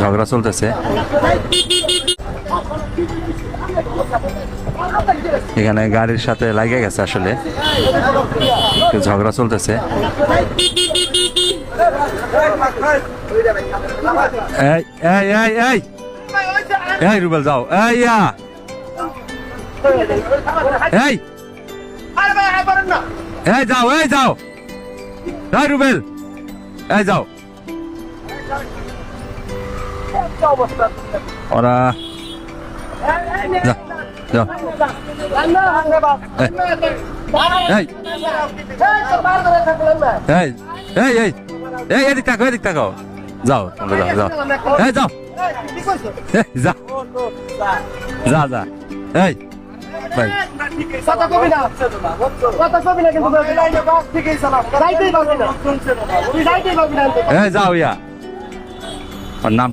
ঝগড়া চলতেছে এখানে, গাড়ির সাথে লাগে গেছে আসলে, ঝগড়া চলতেছে। এই এই এই এই এই রুবেল যাও, এই এই এই যাও, এই যাও, এই রুবেল, এই যাও। ওরা যাও যাও, এই এই এই এই এই এদিক তাকাও, এদিক তাকাও, যাও তোমরা যাও যাও, এই যাও, এই যা যা যা, এই ভাই কথা কবি না, কথা কবি না, কিন্তু বাস ঠিকই চালাও, যাইতেই পারবি না, তুই যাইতেই পারবি না। এই যাও ইয়া, ওর নাম